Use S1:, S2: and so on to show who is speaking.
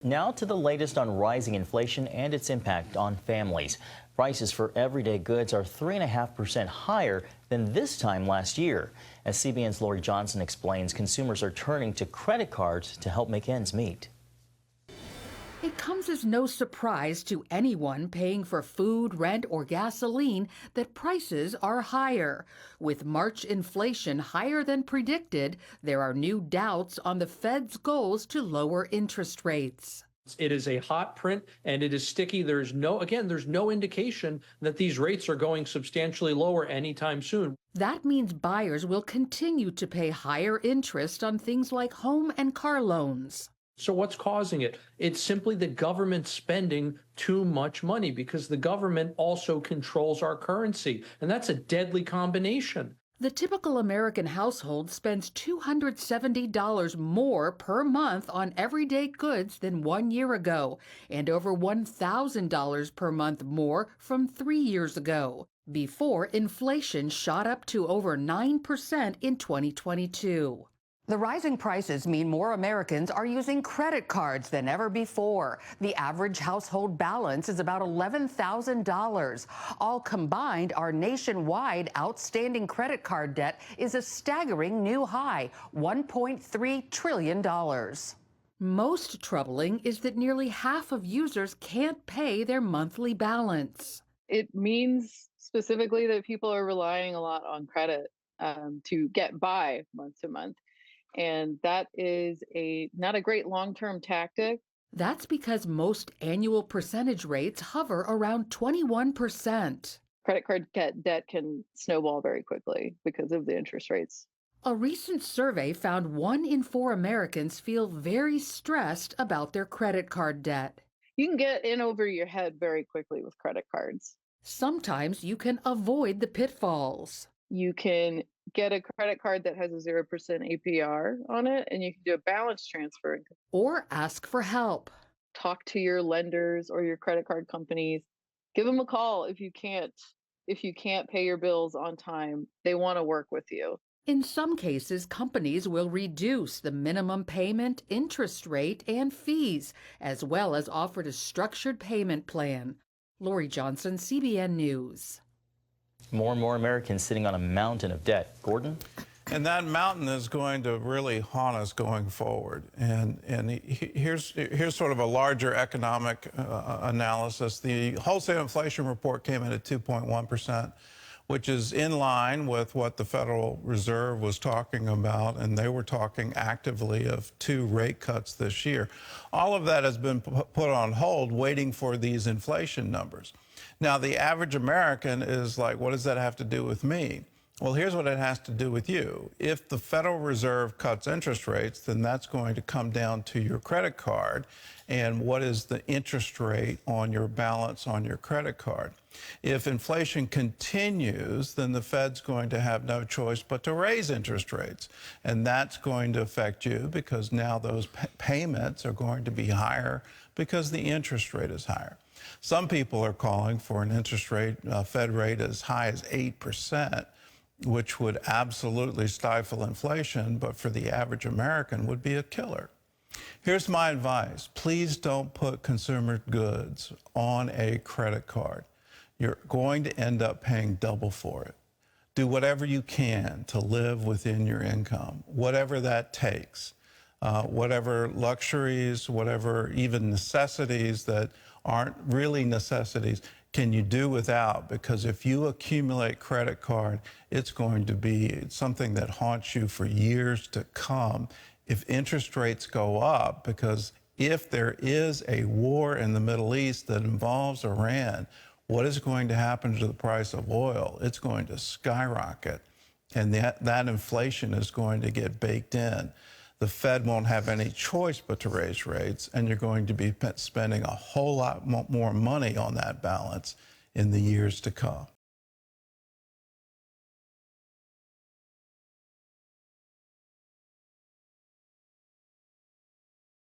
S1: Now to the latest on rising inflation and its impact on families. Prices for everyday goods are 3.5% higher than this time last year. As CBN's Lori Johnson explains, consumers are turning to credit cards to help make ends meet.
S2: It comes as no surprise to anyone paying for food, rent, or gasoline that prices are higher. With March inflation higher than predicted, there are new doubts on the Fed's goals to lower interest rates.
S3: It is a hot print and it is sticky. There's no indication that these rates are going substantially lower anytime soon.
S2: That means buyers will continue to pay higher interest on things like home and car loans.
S3: So what's causing it? It's simply the government spending too much money because the government also controls our currency. And that's a deadly combination.
S2: The typical American household spends $270 more per month on everyday goods than 1 year ago, and over $1,000 per month more from 3 years ago, before inflation shot up to over 9% in 2022. The rising prices mean more Americans are using credit cards than ever before. The average household balance is about $11,000. All combined, our nationwide outstanding credit card debt is a staggering new high, $1.3 trillion. Most troubling is that nearly half of users can't pay their monthly balance.
S4: It means specifically that people are relying a lot on credit to get by month to month. And that is not a great long-term tactic.
S2: That's because most annual percentage rates hover around 21%.
S4: Credit card debt can snowball very quickly because of the interest rates.
S2: A recent survey found 1 in 4 Americans feel very stressed about their credit card debt.
S4: You can get in over your head very quickly with credit cards.
S2: Sometimes you can avoid the pitfalls.
S4: You can get a credit card that has a 0% APR on it, and you can do a balance transfer.
S2: Or ask for help.
S4: Talk to your lenders or your credit card companies. Give them a call if you can't pay your bills on time. They want to work with you.
S2: In some cases, companies will reduce the minimum payment, interest rate, and fees, as well as offer a structured payment plan. Lori Johnson, CBN News.
S1: More and more Americans sitting on a mountain of debt. Gordon?
S5: And that mountain is going to really haunt us going forward. And here's sort of a larger economic analysis. The wholesale inflation report came in at 2.1%, which is in line with what the Federal Reserve was talking about, and they were talking actively of 2 rate cuts this year. All of that has been put on hold, waiting for these inflation numbers. Now, the average American is like, what does that have to do with me? Well, here's what it has to do with you. If the Federal Reserve cuts interest rates, then that's going to come down to your credit card and what is the interest rate on your balance on your credit card. If inflation continues, then the Fed's going to have no choice but to raise interest rates. And that's going to affect you because now those payments are going to be higher because the interest rate is higher. Some people are calling for an interest rate, Fed rate as high as 8%, which would absolutely stifle inflation, but for the average American would be a killer. Here's my advice. Please don't put consumer goods on a credit card. You're going to end up paying double for it. Do whatever you can to live within your income, whatever that takes. Whatever luxuries, whatever even necessities that aren't really necessities can you do without, because if you accumulate credit card, it's going to be something that haunts you for years to come if interest rates go up, because if there is a war in the Middle East that involves Iran, what is going to happen to the price of oil? It's going to skyrocket, and that inflation is going to get baked in. The Fed won't have any choice but to raise rates, and you're going to be spending a whole lot more money on that balance in the years to come.